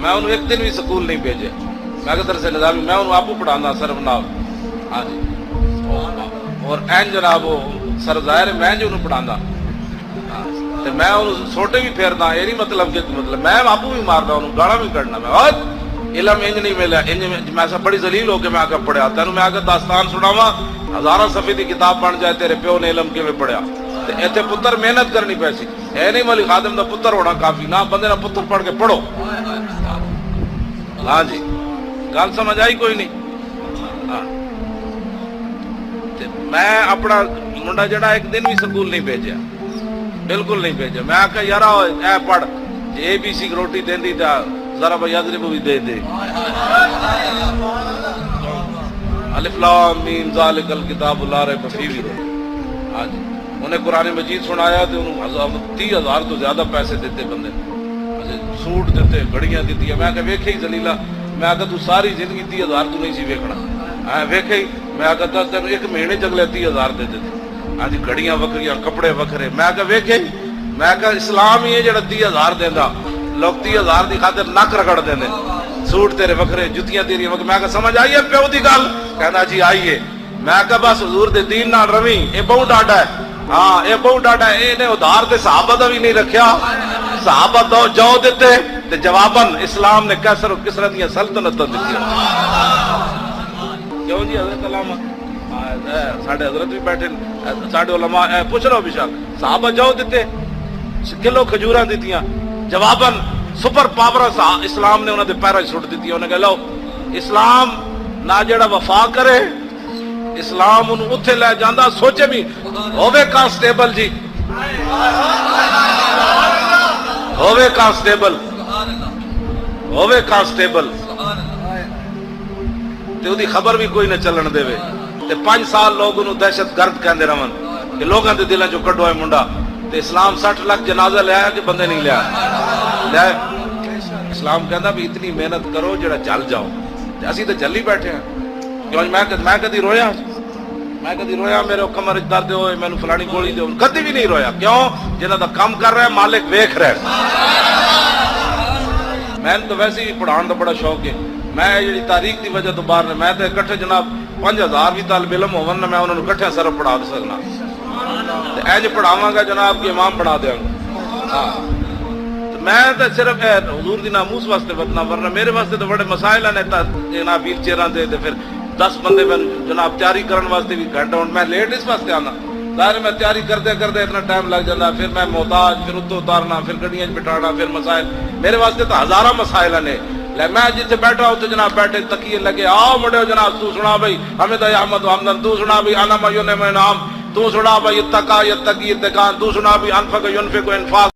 میں انہوں ایک دن بھی سکول نہیں بھیجے. میں کہ درس نظامی میں انہوں آپ کو پڑھانا صرف نام. ہاں جی. اور این جناب وہ سر ظاہر ہے میں جو انہوں پڑھانا تو میں انہوں سوٹے بھی پھیرنا. یہ نہیں مطلب کہ مطلب میں آپ بھی مارنا انہوں گاڑا بھی کرنا. میں اور علم انج نہیں ملا انج میں ایسا بڑی ذلیل ہو کے میں آ کر پڑھیا. تینوں میں آ کر داستان سناواں ہزارہ صفحے کی کتاب بن جائے تیرے پیو نے علم کے میں پڑھیا. ایتھے پتر محنت کرنی پیسی ہے نہیں ملی خادم دا پتر ہونا کافی نہ بندے نہ پتر پڑھ کے پڑھو. ہاں جی گل سمجھ آئی کوئی نہیں. ہاں میں اپنا منڈا جڑا ایک دن بھی سکول نہیں بھیجا بالکل نہیں بھیجا. میں آخیا یار اے پڑھ جی اے بی سی کی روٹی دینی تا ذرا بھائی یضرب بھی دے دے. الف لام میم ذالک الکتاب لا ریب فیہ. ہاں جی انہیں قرآن مجید سنایا تو انہوں 30,000 تو زیادہ پیسے دیتے بندے سوٹ دیتے گھڑیاں دیتی. میں کہ ویکھے ہی زلیلا. میں کہ تو ساری زندگی 30,000 تو نہیں سی ویکھنا. ویکھے ہی میں کہ تین ایک مہینے چگلے 30,000 دے دیتے. ہاں جی گھڑیاں وکھریاں کپڑے وکھرے. میں کہ ویکھے ہی میں کہ اسلام ہی ہے جڑا 30,000 دینا. لوگ 30,000 دی خاطر نک رگڑ دینے. سوٹ تیرے وکھرے جتیاں تیریاں وکھرے. میں کہ سمجھ آئی ہے پیو دی گل. کہنا جی آئیے. میں کہ بس حضور دے دین نال روی اے بہت ڈاڈا ہے. ہاں یہ بہت ڈاڈا ہے. یہ ادھار تے صحابہ دا بھی نہیں رکھیا. صحابہ دو جو دیتے تے جواباً اسلام نے کیسر و کسرت دیا سلطنت دیتی. کیوں جی حضرت علامہ ساڑھے حضرت بھی بیٹھے ساڑھے علماء پوچھ رہا ہو بشاک صحابہ جو دیتے کلو کھجوراں دیتیاں جواباً سپر پاور اسلام نے انہوں نے پیرا چھوٹ دیتی. انہوں نے کہا لو اسلام نہ جڑا وفا کرے اسلام انہوں اتھے لے جاندہ سوچے بھی ہووے کانسٹیبل جی ہووے کانسٹیبل تے دی خبر بھی کوئی نہ چلن دے وے تے 5 سال لوگ انہوں دہشت گرد کہندے رہن کہ لوگاں دے دلاں جو کڈو ہے منڈا. تے اسلام 60 لاکھ جنازہ لے آیا کہ بندے نہیں لے آیا. اسلام کہندا بھی اتنی محنت کرو جڑا جل جاؤ. اسی تے جلی بیٹھے ہیں. کیوں میں کدی رویا میرے کمر درد ہوئے میں فلانی گولی دے کدی بھی نہیں رویا. کیوں جنہاں دا کام کر رہا ہے مالک ویکھ رہا ہے. میں تو ویسے ہی پڑھان دا بڑا شوق ہے. میں جڑی تاریخ دی وجہ تو باہر نے میں تے اکٹھے جناب 5,000 بھی طالب علم ہون میں انہوں نے اکٹھے صرف پڑھا سکنا. اینج پڑھاواں گا جناب کہ امام بنا دیاں گا. ہاں میں تو صرف حضور دی ناموس واسطے ورنہ میرے واسطے تو بڑے مسائل ہیں جناب ویل چیئراں دے پھر 10 بندے میں جناب تیاری کرن واسطے بھی گھنٹہ میں لیٹ اس واسطے آنا. ظاہر میں تیاری کرتے اتنا ٹائم لگ جاتا. پھر میں محتاج پھر اتو اتارنا پھر گڈیاں بٹھانا پھر مسائل میرے واسطے تو ہزارہ مسائل ہیں. میں جتنے بیٹھا ہوں تو جناب بیٹھے تکیے لگے آؤ مڑے جناب تو سنا بھائی ہمیں تو احمد حمدن تو سنا بھی انا ما یونم نام تو سنا بھائی اتقا یتقی اتقان تو سنا بھی انفق ینفق انفاق